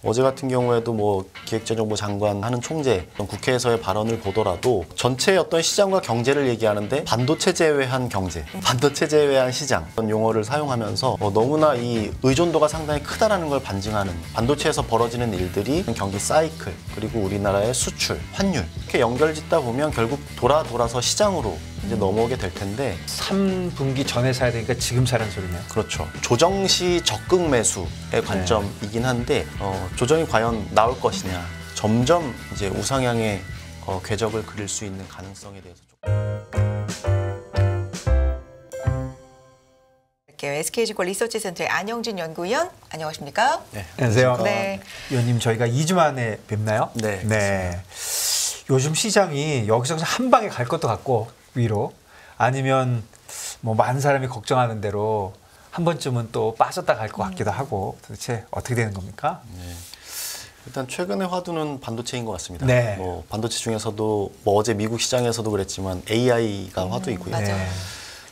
어제 같은 경우에도 뭐 기획재정부 장관 하는 총재 국회에서의 발언을 보더라도 전체 어떤 시장과 경제를 얘기하는데 반도체 제외한 경제, 반도체 제외한 시장 이런 용어를 사용하면서 너무나 이 의존도가 상당히 크다라는 걸 반증하는 반도체에서 벌어지는 일들이 경기 사이클 그리고 우리나라의 수출, 환율 이렇게 연결짓다 보면 결국 돌아서 시장으로 이제 넘어오게 될 텐데 3분기 전에 사야 되니까 지금 사라는 소리네요. 그렇죠. 조정 시 적극 매수의 관점이긴 한데 조정이 과연 나올 것이냐 점점 이제 우상향의 궤적을 그릴 수 있는 가능성에 대해서 SK증권 리서치센터의 안영진 연구위원, 안녕하십니까? 네. 안녕하세요. 네. 위원님, 저희가 2주 만에 뵙나요? 네. 요즘 시장이 여기서 한 방에 갈 것도 같고 위로 아니면 뭐 많은 사람이 걱정하는 대로 한 번쯤은 또 빠졌다 갈 것 같기도 하고 도대체 어떻게 되는 겁니까? 네. 일단 최근의 화두는 반도체인 것 같습니다. 네. 뭐 반도체 중에서도 뭐 어제 미국 시장에서도 그랬지만 AI가 화두이고요. 맞아요. 네.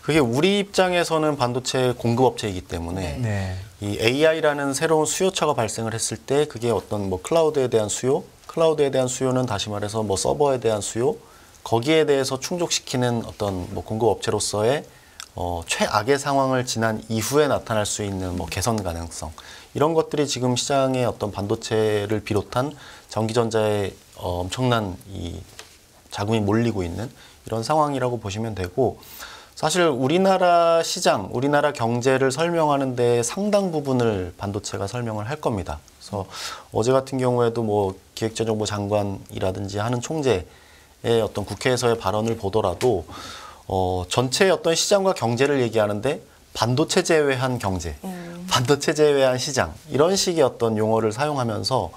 그게 우리 입장에서는 반도체 공급업체이기 때문에 네. 이 AI라는 새로운 수요처가 발생을 했을 때 그게 어떤 뭐 클라우드에 대한 수요, 클라우드에 대한 수요는 다시 말해서 뭐 서버에 대한 수요, 거기에 대해서 충족시키는 어떤 뭐 공급업체로서의 최악의 상황을 지난 이후에 나타날 수 있는 뭐 개선 가능성 이런 것들이 지금 시장의 어떤 반도체를 비롯한 전기전자에 엄청난 이 자금이 몰리고 있는 이런 상황이라고 보시면 되고 사실 우리나라 시장, 우리나라 경제를 설명하는 데 상당 부분을 반도체가 설명을 할 겁니다. 그래서 어제 같은 경우에도 뭐 기획재정부 장관이라든지 하는 총재의 어떤 국회에서의 발언을 보더라도 전체 어떤 시장과 경제를 얘기하는데 반도체 제외한 경제, 반도체 제외한 시장 이런 식의 어떤 용어를 사용하면서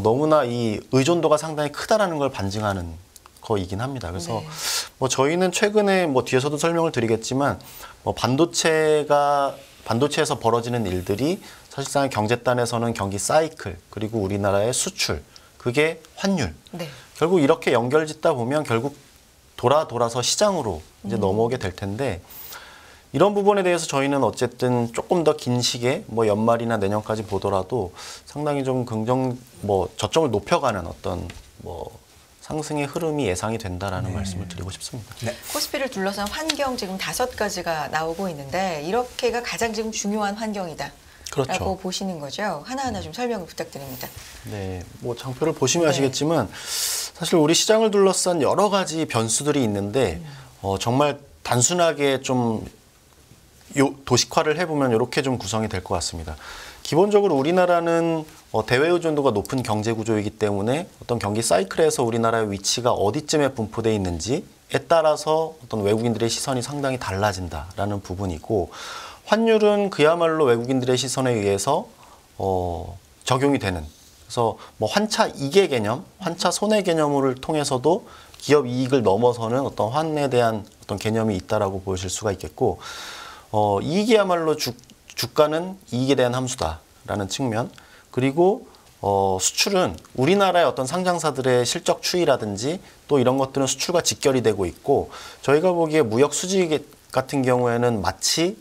너무나 이 의존도가 상당히 크다라는 걸 반증하는 거이긴 합니다. 그래서 네. 뭐 저희는 최근에 뭐 뒤에서도 설명을 드리겠지만 뭐 반도체에서 벌어지는 일들이 사실상 경제단에서는 경기 사이클 그리고 우리나라의 수출 그게 환율 네. 결국 이렇게 연결짓다 보면 결국 돌아서 시장으로 이제 넘어오게 될 텐데 이런 부분에 대해서 저희는 어쨌든 조금 더 긴 시기에 뭐 연말이나 내년까지 보더라도 상당히 좀 저점을 높여가는 어떤 뭐 상승의 흐름이 예상이 된다라는 말씀을 드리고 싶습니다. 네. 코스피를 둘러싼 환경 지금 5가지가 나오고 있는데 이렇게가 가장 지금 중요한 환경이다. 그렇죠. 라고 보시는 거죠. 하나하나 좀 설명을 부탁드립니다. 네, 뭐 장표를 보시면 아시겠지만 사실 우리 시장을 둘러싼 여러 가지 변수들이 있는데 정말 단순하게 좀 도식화를 해보면 이렇게 좀 구성이 될 것 같습니다. 기본적으로 우리나라는 대외 의존도가 높은 경제 구조이기 때문에 어떤 경기 사이클에서 우리나라의 위치가 어디쯤에 분포되어 있는지에 따라서 어떤 외국인들의 시선이 상당히 달라진다라는 부분이고 환율은 그야말로 외국인들의 시선에 의해서 적용이 되는 그래서 뭐 환차 이계 개념, 환차 손해 개념을 통해서도 기업 이익을 넘어서는 어떤 환에 대한 어떤 개념이 있다라고 보실 수가 있겠고 이익이야말로 주가는 이익에 대한 함수다라는 측면 그리고 수출은 우리나라의 어떤 상장사들의 실적 추이라든지 또 이런 것들은 수출과 직결이 되고 있고 저희가 보기에 무역 수지 같은 경우에는 마치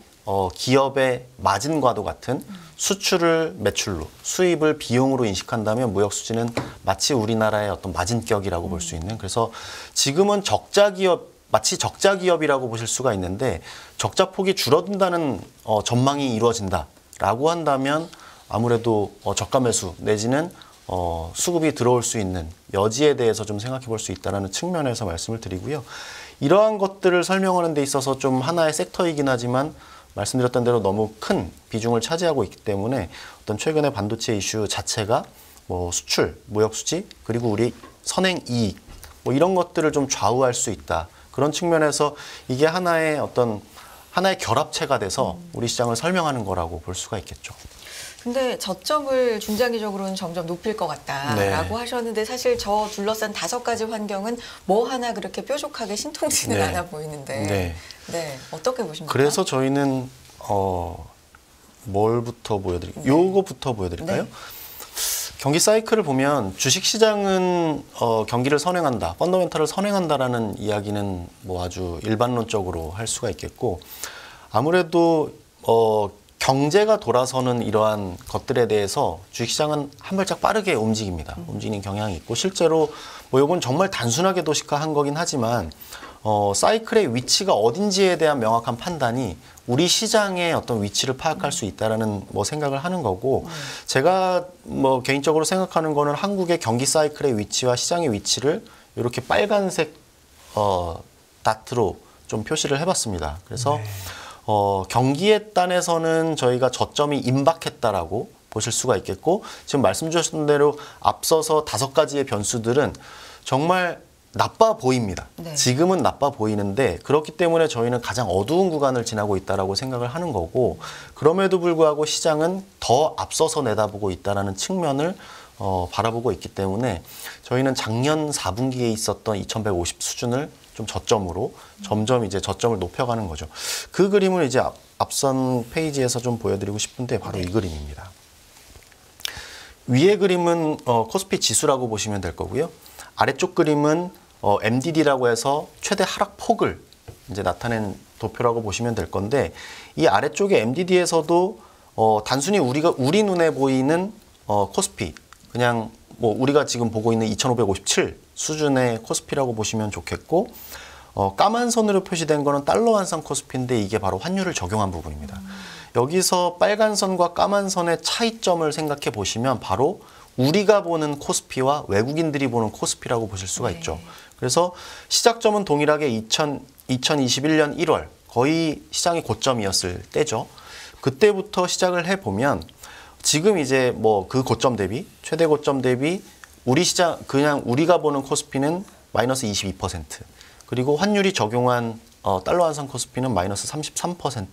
기업의 마진과도 같은 수출을 매출로 수입을 비용으로 인식한다면 무역 수지는 마치 우리나라의 어떤 마진격이라고 볼 수 있는 그래서 지금은 마치 적자 기업이라고 보실 수가 있는데 적자 폭이 줄어든다는 전망이 이루어진다라고 한다면 아무래도 저가 매수 내지는 수급이 들어올 수 있는 여지에 대해서 좀 생각해 볼 수 있다는 측면에서 말씀을 드리고요. 이러한 것들을 설명하는 데 있어서 좀 하나의 섹터이긴 하지만 말씀드렸던 대로 너무 큰 비중을 차지하고 있기 때문에 어떤 최근의 반도체 이슈 자체가 뭐 수출, 무역 수지 그리고 우리 선행 이익 뭐 이런 것들을 좀 좌우할 수 있다. 그런 측면에서 이게 하나의 결합체가 돼서 우리 시장을 설명하는 거라고 볼 수가 있겠죠. 근데 저점을 중장기적으로는 점점 높일 것 같다라고 하셨는데 사실 저 둘러싼 5가지 환경은 뭐 하나 그렇게 뾰족하게 신통치는 않아 보이는데 어떻게 보십니까? 그래서 저희는 뭘부터 보여드릴까요? 요거부터 보여드릴까요? 경기 사이클을 보면 주식시장은 경기를 선행한다, 펀더멘탈을 선행한다라는 이야기는 뭐 아주 일반론적으로 할 수가 있겠고 아무래도 경제가 돌아서는 이러한 것들에 대해서 주식시장은 한 발짝 빠르게 움직입니다. 움직이는 경향이 있고 실제로 뭐 이건 정말 단순하게 도식화한 거긴 하지만 사이클의 위치가 어딘지에 대한 명확한 판단이 우리 시장의 어떤 위치를 파악할 수 있다라는 뭐 생각을 하는 거고 제가 뭐 개인적으로 생각하는 거는 한국의 경기 사이클의 위치와 시장의 위치를 이렇게 빨간색 다트로 좀 표시를 해봤습니다. 그래서 경기에 딴에서는 저희가 저점이 임박했다라고 보실 수가 있겠고 지금 말씀 주셨던 대로 앞서서 5가지의 변수들은 정말 나빠 보입니다. 네. 지금은 나빠 보이는데 그렇기 때문에 저희는 가장 어두운 구간을 지나고 있다라고 생각을 하는 거고 그럼에도 불구하고 시장은 더 앞서서 내다보고 있다라는 측면을 바라보고 있기 때문에 저희는 작년 4분기에 있었던 2150 수준을 좀 저점으로 점점 이제 저점을 높여가는 거죠. 그 그림을 이제 앞선 페이지에서 좀 보여드리고 싶은데 바로 이 그림입니다. 위의 그림은 코스피 지수라고 보시면 될 거고요. 아래쪽 그림은 MDD라고 해서 최대 하락폭을 이제 나타낸 도표라고 보시면 될 건데 이 아래쪽의 MDD에서도 단순히 우리 눈에 보이는 코스피 그냥 뭐 우리가 지금 보고 있는 2557 수준의 코스피라고 보시면 좋겠고 까만 선으로 표시된 거는 달러 환산 코스피인데 이게 바로 환율을 적용한 부분입니다. 여기서 빨간 선과 까만 선의 차이점을 생각해 보시면 바로 우리가 보는 코스피와 외국인들이 보는 코스피라고 보실 수가 있죠. 그래서 시작점은 동일하게 2021년 1월 거의 시장이 고점이었을 때죠. 그때부터 시작을 해보면 지금 이제 뭐 그 고점 대비 최대 고점 대비 우리 시장 그냥 우리가 보는 코스피는 마이너스 22% 그리고 환율이 적용한 달러 환산 코스피는 마이너스 33%.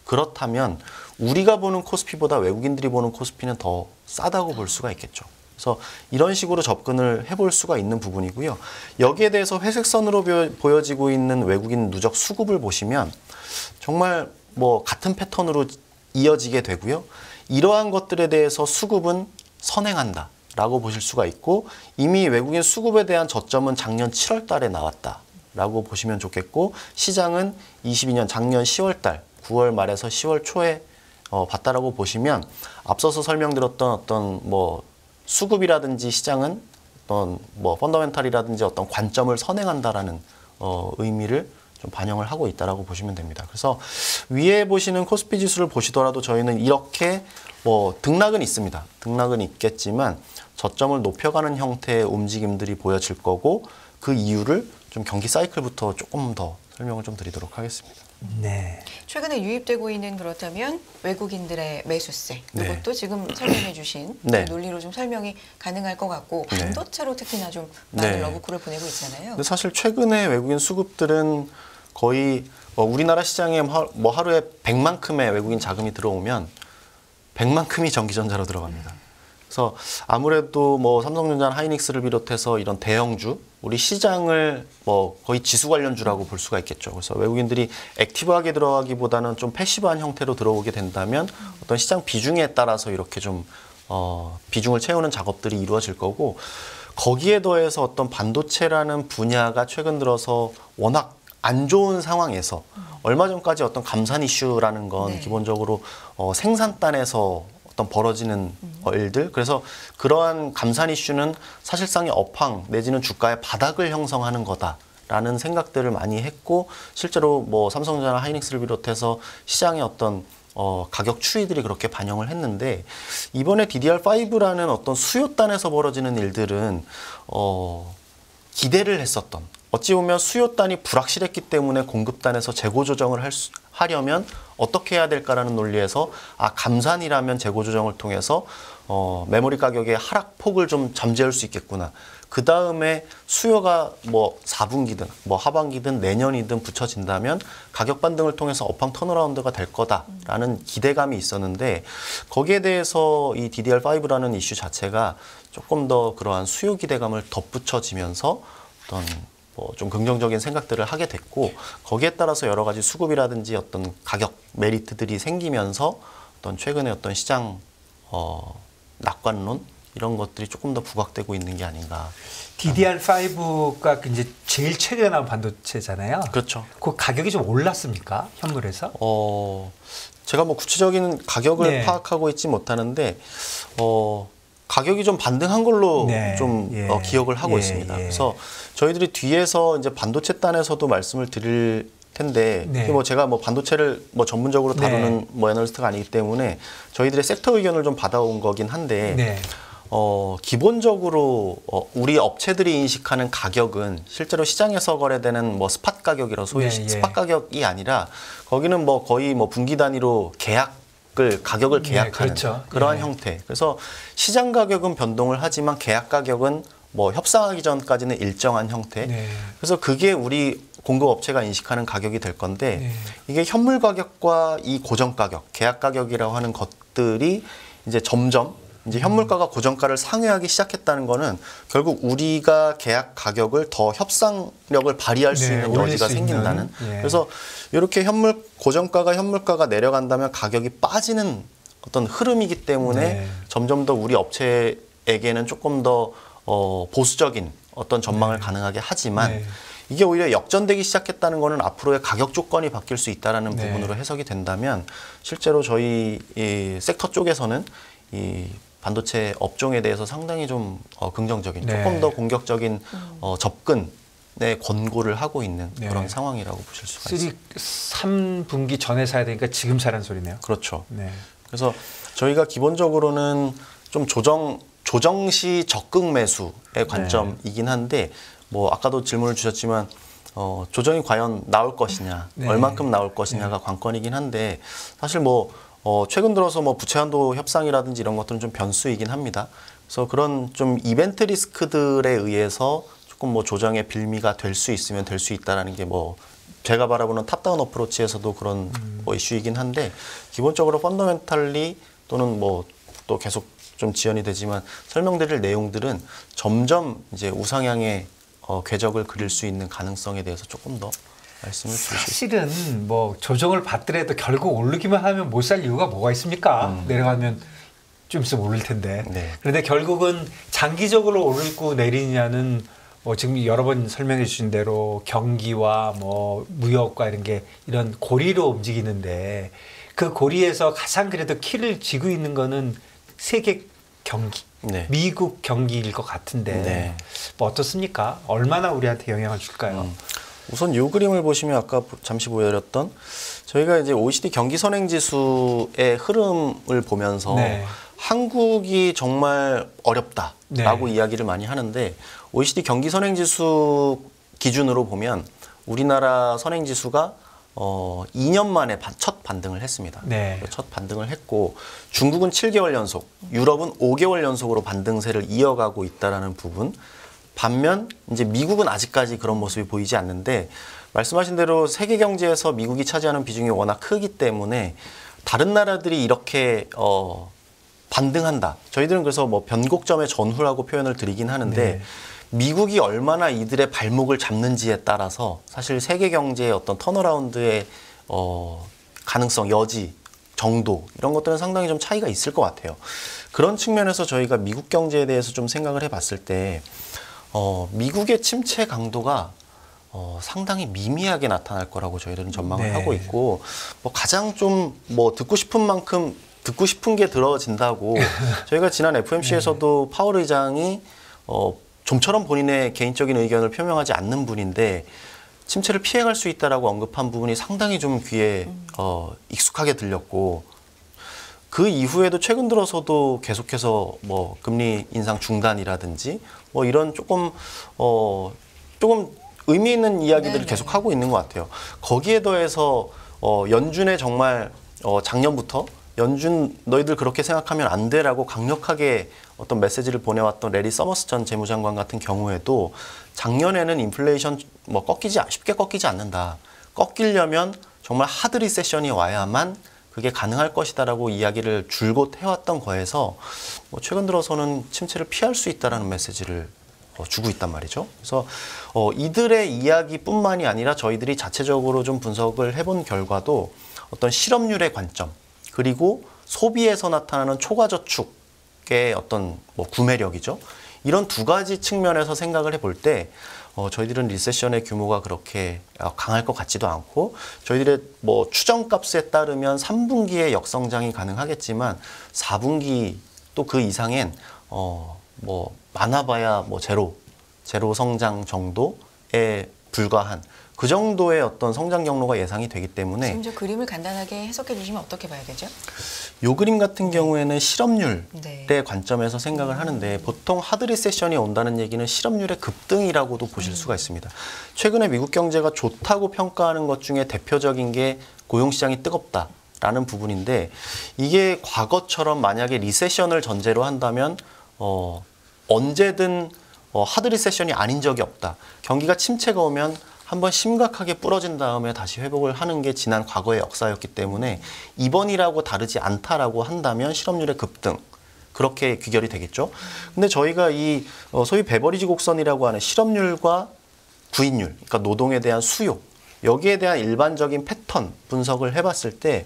그렇다면 우리가 보는 코스피보다 외국인들이 보는 코스피는 더 싸다고 볼 수가 있겠죠. 그래서 이런 식으로 접근을 해볼 수가 있는 부분이고요. 여기에 대해서 회색 선으로 보여지고 있는 외국인 누적 수급을 보시면 정말 뭐 같은 패턴으로 이어지게 되고요. 이러한 것들에 대해서 수급은 선행한다라고 보실 수가 있고 이미 외국인 수급에 대한 저점은 작년 7월 달에 나왔다라고 보시면 좋겠고 시장은 22년 작년 10월 달 9월 말에서 10월 초에 봤다라고 보시면 앞서서 설명드렸던 어떤 뭐 수급이라든지 시장은 어떤 뭐 펀더멘탈이라든지 어떤 관점을 선행한다라는 의미를 좀 반영을 하고 있다라고 보시면 됩니다. 그래서 위에 보시는 코스피 지수를 보시더라도 저희는 이렇게 뭐 등락은 있습니다. 등락은 있겠지만 저점을 높여가는 형태의 움직임들이 보여질 거고 그 이유를 좀 경기 사이클부터 조금 더 설명을 좀 드리도록 하겠습니다. 네. 최근에 유입되고 있는 그렇다면 외국인들의 매수세 이것도 지금 설명해 주신 논리로 좀 설명이 가능할 것 같고 반도체로 특히나 좀 많은 러브콜을 보내고 있잖아요. 근데 사실 최근에 외국인 수급들은 거의 우리나라 시장에 뭐 하루에 100만큼의 외국인 자금이 들어오면 100만큼이 전기전자로 들어갑니다. 그래서 아무래도 뭐 삼성전자, 하이닉스를 비롯해서 이런 대형주, 우리 시장을 뭐 거의 지수 관련주라고 볼 수가 있겠죠. 그래서 외국인들이 액티브하게 들어가기보다는 좀 패시브한 형태로 들어오게 된다면 어떤 시장 비중에 따라서 이렇게 좀 비중을 채우는 작업들이 이루어질 거고 거기에 더해서 어떤 반도체라는 분야가 최근 들어서 워낙 안 좋은 상황에서 얼마 전까지 어떤 감산 이슈라는 건 기본적으로 생산단에서 어떤 벌어지는 일들 그래서 그러한 감산 이슈는 사실상의 업황 내지는 주가의 바닥을 형성하는 거다라는 생각들을 많이 했고 실제로 뭐 삼성전자, 하이닉스를 비롯해서 시장의 어떤 가격 추이들이 그렇게 반영을 했는데 이번에 DDR5라는 어떤 수요단에서 벌어지는 일들은 기대를 했었던 어찌 보면 수요단이 불확실했기 때문에 공급단에서 재고 조정을 하려면 어떻게 해야 될까라는 논리에서 감산이라면 재고 조정을 통해서 메모리 가격의 하락폭을 좀 잠재울 수 있겠구나. 그 다음에 수요가 뭐 4분기든 뭐 하반기든 내년이든 붙여진다면 가격 반등을 통해서 업황 턴어라운드가 될 거다라는 기대감이 있었는데 거기에 대해서 이 DDR5라는 이슈 자체가 조금 더 그러한 수요 기대감을 덧붙여지면서 어떤 뭐 좀 긍정적인 생각들을 하게 됐고 거기에 따라서 여러 가지 수급이라든지 어떤 가격 메리트들이 생기면서 어떤 최근에 어떤 시장 낙관론 이런 것들이 조금 더 부각되고 있는 게 아닌가. DDR5가 이제 제일 최근에 나온 반도체잖아요. 그렇죠. 그 가격이 좀 올랐습니까? 현물에서? 제가 뭐 구체적인 가격을 네. 파악하고 있지 못하는데 가격이 좀 반등한 걸로 네. 좀 예. 기억을 하고 예. 있습니다. 예. 그래서 저희들이 뒤에서 이제 반도체 단에서도 말씀을 드릴 텐데 네. 뭐 제가 뭐 반도체를 뭐 전문적으로 다루는 네. 뭐 애널리스트가 아니기 때문에 저희들의 섹터 의견을 좀 받아온 거긴 한데 네. 기본적으로 우리 업체들이 인식하는 가격은 실제로 시장에서 거래되는 뭐 스팟 가격이라 소위 네, 예. 스팟 가격이 아니라 거기는 뭐 거의 뭐 분기 단위로 가격을 계약하는 그렇죠. 그러한 예. 형태. 그래서 시장 가격은 변동을 하지만 계약 가격은 뭐 협상하기 전까지는 일정한 형태. 네. 그래서 그게 우리 공급 업체가 인식하는 가격이 될 건데 네. 이게 현물 가격과 이 고정 가격, 계약 가격이라고 하는 것들이 이제 점점 이제 현물가가 고정가를 상회하기 시작했다는 거는 결국 우리가 계약 가격을 더 협상력을 발휘할 수 있는 여지가 생긴다는. 예. 그래서 이렇게 고정가가 내려간다면 가격이 빠지는 어떤 흐름이기 때문에 네. 점점 더 우리 업체에게는 조금 더 보수적인 어떤 전망을 가능하게 하지만 네. 이게 오히려 역전되기 시작했다는 거는 앞으로의 가격 조건이 바뀔 수 있다는 네. 부분으로 해석이 된다면 실제로 저희 이 섹터 쪽에서는 이 반도체 업종에 대해서 상당히 좀 긍정적인, 네. 조금 더 공격적인 접근에 권고를 하고 있는 네. 그런 상황이라고 보실 수가 있습니다. 3분기 전에 사야 되니까 지금 사라는 소리네요. 그렇죠. 네. 그래서 저희가 기본적으로는 좀 조정시 적극 매수의 관점이긴 한데 뭐 아까도 질문을 주셨지만 조정이 과연 나올 것이냐, 네. 얼만큼 나올 것이냐가 관건이긴 한데 사실 뭐 최근 들어서 뭐 부채 한도 협상이라든지 이런 것들은 좀 변수이긴 합니다. 그래서 그런 좀 이벤트 리스크들에 의해서 조금 뭐 조정의 빌미가 될 수 있으면 될 수 있다라는 게 뭐 제가 바라보는 탑다운 어프로치에서도 그런 뭐 이슈이긴 한데 기본적으로 펀더멘탈리 또는 뭐 또 계속 좀 지연이 되지만 설명드릴 내용들은 점점 이제 우상향의 궤적을 그릴 수 있는 가능성에 대해서 조금 더 말씀을 드리고 싶습니다. 사실은 뭐 조정을 받더라도 결국 오르기만 하면 못 살 이유가 뭐가 있습니까? 내려가면 좀 있으면 오를 텐데. 네. 그런데 결국은 장기적으로 오르고 내리냐는 지금 여러 번 설명해 주신 대로 경기와 뭐 무역과 이런 고리로 움직이는데 그 고리에서 가장 그래도 키를 쥐고 있는 거는 세계 경기, 네. 미국 경기일 것 같은데 네. 뭐 어떻습니까? 얼마나 우리한테 영향을 줄까요? 우선 이 그림을 보시면 아까 잠시 보여드렸던 저희가 이제 OECD 경기 선행 지수의 흐름을 보면서 네. 한국이 정말 어렵다라고 네. 이야기를 많이 하는데 OECD 경기 선행 지수 기준으로 보면 우리나라 선행 지수가 2년 만에 첫 반등을 했습니다. 네. 첫 반등을 했고 중국은 7개월 연속, 유럽은 5개월 연속으로 반등세를 이어가고 있다라는 부분. 반면 이제 미국은 아직까지 그런 모습이 보이지 않는데 말씀하신 대로 세계 경제에서 미국이 차지하는 비중이 워낙 크기 때문에 다른 나라들이 이렇게 반등한다. 저희들은 그래서 뭐 변곡점의 전후라고 표현을 드리긴 하는데 네. 미국이 얼마나 이들의 발목을 잡는지에 따라서 사실 세계 경제의 어떤 턴어라운드의 가능성, 여지, 정도 이런 것들은 상당히 좀 차이가 있을 것 같아요. 그런 측면에서 저희가 미국 경제에 대해서 좀 생각을 해봤을 때 미국의 침체 강도가 상당히 미미하게 나타날 거라고 저희들은 전망을 네. 하고 있고 뭐 가장 좀 뭐 듣고 싶은 만큼 듣고 싶은 게 들어진다고 저희가 지난 FMC에서도 파월 의장이 좀처럼 본인의 개인적인 의견을 표명하지 않는 분인데 침체를 피해갈 수 있다라고 언급한 부분이 상당히 좀 귀에 익숙하게 들렸고 그 이후에도 최근 들어서도 계속해서 뭐 금리 인상 중단이라든지 뭐 이런 조금 의미 있는 이야기들을 네네. 계속 하고 있는 것 같아요. 거기에 더해서 연준에 정말 작년부터 연준 너희들 그렇게 생각하면 안 돼라고 강력하게 어떤 메시지를 보내왔던 레리 서머스 전 재무장관 같은 경우에도 작년에는 인플레이션 뭐 쉽게 꺾이지 않는다. 꺾이려면 정말 하드 리세션이 와야만 그게 가능할 것이다라고 이야기를 줄곧 해왔던 거에서 뭐 최근 들어서는 침체를 피할 수 있다라는 메시지를 주고 있단 말이죠. 그래서 이들의 이야기뿐만이 아니라 저희들이 자체적으로 좀 분석을 해본 결과도 어떤 실업률의 관점 그리고 소비에서 나타나는 초과저축의 어떤 뭐 구매력이죠. 이런 두 가지 측면에서 생각을 해볼 때 저희들은 리세션의 규모가 그렇게 강할 것 같지도 않고 저희들의 뭐 추정값에 따르면 3분기에 역성장이 가능하겠지만 4분기 또 그 이상엔 뭐 많아봐야 뭐 제로 성장 정도에 불과한 그 정도의 어떤 성장 경로가 예상이 되기 때문에 지금 저 그림을 간단하게 해석해 주시면 어떻게 봐야 되죠? 요 그림 같은 경우에는 실업률의 네. 관점에서 생각을 하는데 보통 하드 리세션이 온다는 얘기는 실업률의 급등이라고도 보실 수가 있습니다. 최근에 미국 경제가 좋다고 평가하는 것 중에 대표적인 게 고용시장이 뜨겁다라는 부분인데 이게 과거처럼 만약에 리세션을 전제로 한다면 언제든 하드 리세션이 아닌 적이 없다. 경기가 침체가 오면 한번 심각하게 부러진 다음에 다시 회복을 하는 게 지난 과거의 역사였기 때문에 이번이라고 다르지 않다라고 한다면 실업률의 급등 그렇게 귀결이 되겠죠. 근데 저희가 이 소위 베버리지 곡선이라고 하는 실업률과 구인율, 그러니까 노동에 대한 수요 여기에 대한 일반적인 패턴 분석을 해봤을 때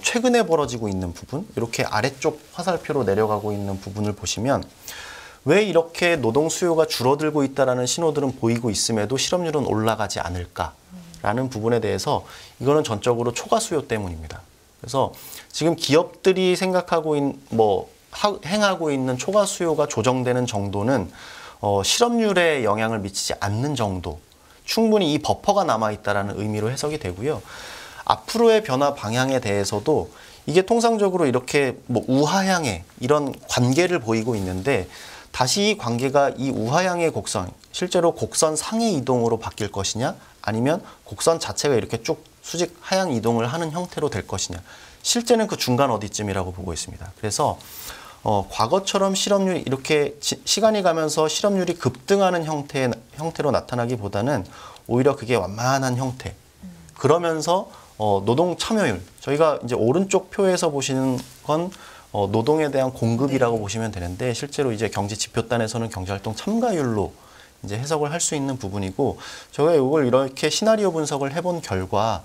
최근에 벌어지고 있는 부분 이렇게 아래쪽 화살표로 내려가고 있는 부분을 보시면 왜 이렇게 노동 수요가 줄어들고 있다라는 신호들은 보이고 있음에도 실업률은 올라가지 않을까라는 부분에 대해서 이거는 전적으로 초과 수요 때문입니다. 그래서 지금 기업들이 생각하고 행하고 있는 초과 수요가 조정되는 정도는 실업률에 영향을 미치지 않는 정도, 충분히 이 버퍼가 남아 있다라는 의미로 해석이 되고요. 앞으로의 변화 방향에 대해서도 이게 통상적으로 이렇게 뭐 우하향의 이런 관계를 보이고 있는데. 다시 이 관계가 이 우하향의 곡선, 실제로 곡선 상의 이동으로 바뀔 것이냐 아니면 곡선 자체가 이렇게 쭉 수직 하향 이동을 하는 형태로 될 것이냐 실제는 그 중간 어디쯤이라고 보고 있습니다. 그래서 과거처럼 실업률이 이렇게 시간이 가면서 실업률이 급등하는 형태로 나타나기보다는 오히려 그게 완만한 형태 그러면서 노동 참여율 저희가 이제 오른쪽 표에서 보시는 건 노동에 대한 공급이라고 보시면 되는데 실제로 이제 경제 지표단에서는 경제활동 참가율로 이제 해석을 할 수 있는 부분이고 저희가 이걸 이렇게 시나리오 분석을 해본 결과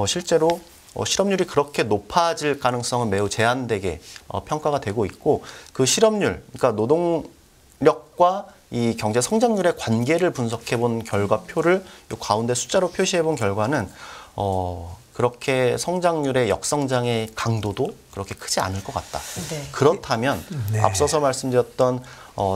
실제로 실업률이 그렇게 높아질 가능성은 매우 제한되게 평가가 되고 있고 그 실업률 그러니까 노동력과 이 경제 성장률의 관계를 분석해 본 결과표를 이 가운데 숫자로 표시해 본 결과는 그렇게 성장률의 역성장의 강도도 그렇게 크지 않을 것 같다. 네. 그렇다면 앞서서 말씀드렸던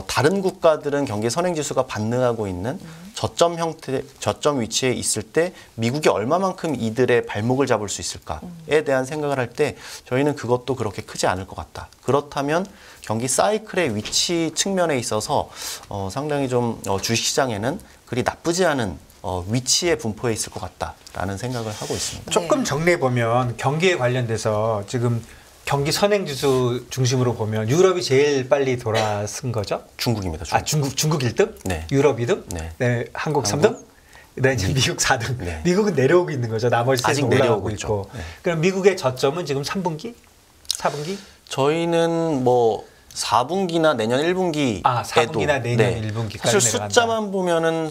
다른 국가들은 경기 선행지수가 반등하고 있는 저점 위치에 있을 때 미국이 얼마만큼 이들의 발목을 잡을 수 있을까에 대한 생각을 할 때 저희는 그것도 그렇게 크지 않을 것 같다. 그렇다면 경기 사이클의 위치 측면에 있어서 상당히 좀 주식시장에는 그리 나쁘지 않은 위치의 분포에 있을 것 같다라는 생각을 하고 있습니다. 조금 정리해 보면 경기에 관련돼서 지금 경기 선행지수 중심으로 보면 유럽이 제일 빨리 돌아선 거죠? 중국입니다. 중국 1등? 네. 유럽 2등? 네. 네. 한국 3등? 그다음에 이제 미국 4등. 네. 미국은 내려오고 있는 거죠. 나머지 아직 셋은 올라가고 내려오고 있고. 네. 그럼 미국의 저점은 지금 3분기? 4분기? 저희는 뭐 4분기나 내년 1분기에도 4분기나 내년 1분기까지 사실 내려간다. 숫자만 보면은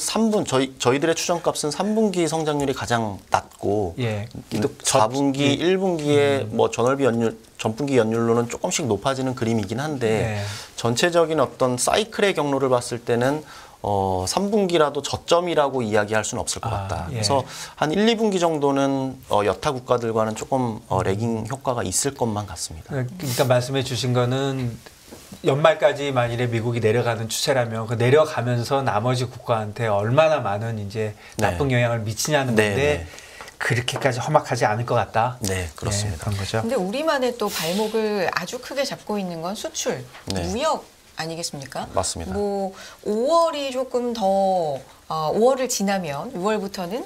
저희들의 추정값은 3분기 성장률이 가장 낮고 예. 4분기, 1분기에 뭐 전분기 연율로는 조금씩 높아지는 그림이긴 한데 전체적인 어떤 사이클의 경로를 봤을 때는 3분기라도 저점이라고 이야기할 수는 없을 것 같다. 그래서 한 1, 2분기 정도는 여타 국가들과는 조금 레깅 효과가 있을 것만 같습니다. 그러니까 말씀해 주신 거는 연말까지 만일에 미국이 내려가는 추세라면 그 내려가면서 나머지 국가한테 얼마나 많은 이제 나쁜 영향을 미치냐는 건데 그렇게까지 험악하지 않을 것 같다. 네, 그렇습니다. 그런 거죠. 근데 우리만의 또 발목을 아주 크게 잡고 있는 건 수출, 무역 아니겠습니까? 맞습니다. 뭐 5월이 조금 더 5월을 지나면 6월부터는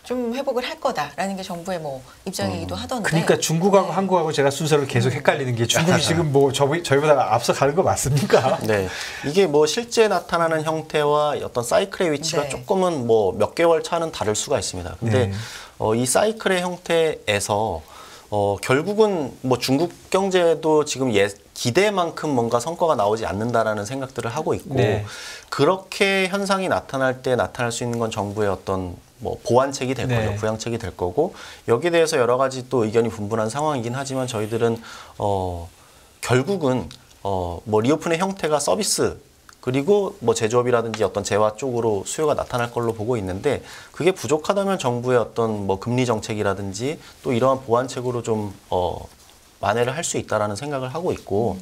좀 회복을 할 거다라는 게 정부의 뭐 입장이기도 하던데. 그러니까 중국하고 한국하고 제가 순서를 계속 헷갈리는 게 중국이 지금 뭐 저희보다 앞서 가는 거 맞습니까? 네, 이게 뭐 실제 나타나는 형태와 어떤 사이클의 위치가 조금은 뭐 몇 개월 차는 다를 수가 있습니다. 근데 이 사이클의 형태에서 결국은 뭐 중국 경제도 지금 기대만큼 뭔가 성과가 나오지 않는다라는 생각들을 하고 있고 그렇게 현상이 나타날 때 나타날 수 있는 건 정부의 어떤 뭐 보완책이 될 거죠. 부양책이 될 거고 여기에 대해서 여러 가지 또 의견이 분분한 상황이긴 하지만 저희들은 결국은 뭐 리오픈의 형태가 서비스 그리고 뭐 제조업이라든지 어떤 재화 쪽으로 수요가 나타날 걸로 보고 있는데 그게 부족하다면 정부의 어떤 뭐 금리 정책이라든지 또 이러한 보완책으로 좀 만회를 할 수 있다라는 생각을 하고 있고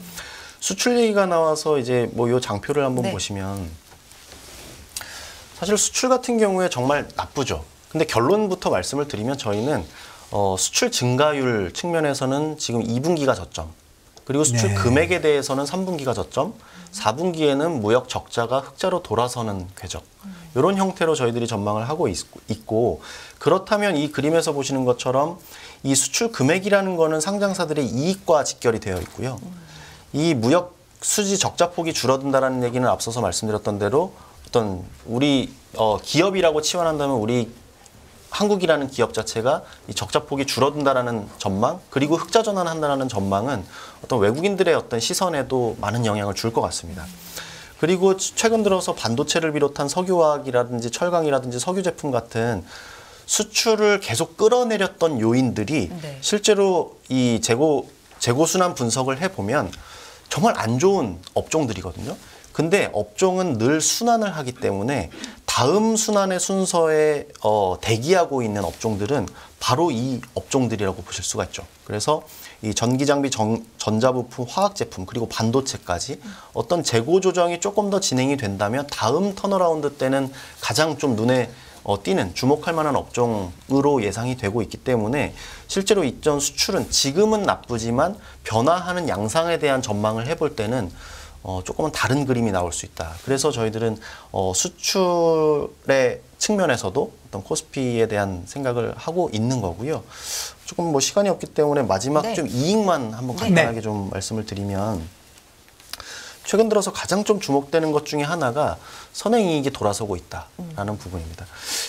수출 얘기가 나와서 이제 뭐 요 장표를 한번 네. 보시면 사실 수출 같은 경우에 정말 나쁘죠. 근데 결론부터 말씀을 드리면 저희는 수출 증가율 측면에서는 지금 2분기가 저점, 그리고 수출 네. 금액에 대해서는 3분기가 저점, 4분기에는 무역 적자가 흑자로 돌아서는 궤적. 이런 형태로 저희들이 전망을 하고 있고 그렇다면 이 그림에서 보시는 것처럼 이 수출 금액이라는 거는 상장사들의 이익과 직결이 되어 있고요. 이 무역 수지 적자 폭이 줄어든다라는 얘기는 앞서서 말씀드렸던 대로 어떤 우리 기업이라고 치환한다면 우리 한국이라는 기업 자체가 이 적자 폭이 줄어든다라는 전망, 그리고 흑자 전환한다라는 전망은 어떤 외국인들의 어떤 시선에도 많은 영향을 줄 것 같습니다. 그리고 최근 들어서 반도체를 비롯한 석유화학이라든지 철강이라든지 석유 제품 같은 수출을 계속 끌어내렸던 요인들이 네. 실제로 이 재고 순환 분석을 해보면 정말 안 좋은 업종들이거든요. 근데 업종은 늘 순환을 하기 때문에 다음 순환의 순서에 대기하고 있는 업종들은 바로 이 업종들이라고 보실 수가 있죠. 그래서 이 전기장비, 전자부품, 화학제품, 그리고 반도체까지 어떤 재고 조정이 조금 더 진행이 된다면 다음 턴어라운드 때는 가장 좀 눈에 띄는 주목할 만한 업종으로 예상이 되고 있기 때문에 실제로 이전 수출은 지금은 나쁘지만 변화하는 양상에 대한 전망을 해볼 때는 조금은 다른 그림이 나올 수 있다. 그래서 저희들은 수출의 측면에서도 어떤 코스피에 대한 생각을 하고 있는 거고요. 조금 뭐 시간이 없기 때문에 마지막 네. 좀 이익만 한번 간단하게 좀 말씀을 드리면 최근 들어서 가장 좀 주목되는 것 중에 하나가 선행이익이 돌아서고 있다라는 부분입니다.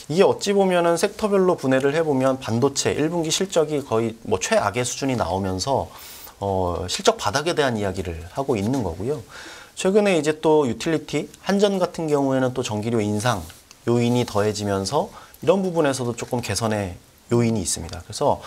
이게 어찌 보면은 섹터별로 분해를 해보면 반도체 1분기 실적이 거의 뭐 최악의 수준이 나오면서 실적 바닥에 대한 이야기를 하고 있는 거고요. 최근에 이제 또 유틸리티, 한전 같은 경우에는 또 전기료 인상 요인이 더해지면서 이런 부분에서도 조금 개선의 요인이 있습니다. 그래서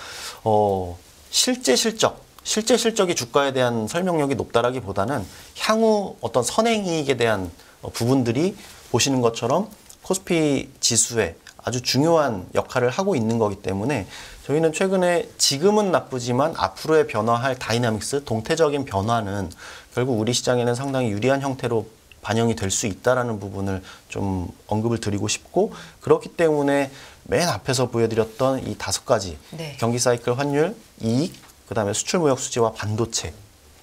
실제 실적이 주가에 대한 설명력이 높다라기보다는 향후 어떤 선행이익에 대한 부분들이 보시는 것처럼 코스피 지수에 아주 중요한 역할을 하고 있는 거기 때문에 저희는 최근에 지금은 나쁘지만 앞으로의 변화할 다이나믹스, 동태적인 변화는 결국 우리 시장에는 상당히 유리한 형태로 반영이 될 수 있다라는 부분을 좀 언급을 드리고 싶고 그렇기 때문에 맨 앞에서 보여드렸던 이 5가지 네. 경기 사이클 환율, 이익, 그다음에 수출 무역 수지와 반도체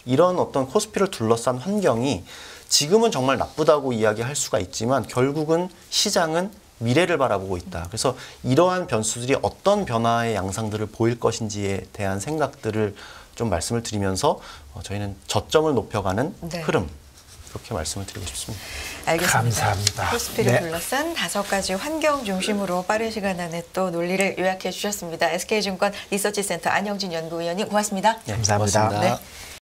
이런 어떤 코스피를 둘러싼 환경이 지금은 정말 나쁘다고 이야기할 수가 있지만 결국은 시장은 미래를 바라보고 있다. 그래서 이러한 변수들이 어떤 변화의 양상들을 보일 것인지에 대한 생각들을 좀 말씀을 드리면서 저희는 저점을 높여가는 네. 흐름 그렇게 말씀을 드리고 싶습니다. 알겠습니다. 감사합니다. 코스피를 네. 둘러싼 5가지 환경 중심으로 빠른 시간 안에 또 논리를 요약해 주셨습니다. SK증권 리서치센터 안영진 연구위원님 고맙습니다. 네, 감사합니다. 고맙습니다. 네.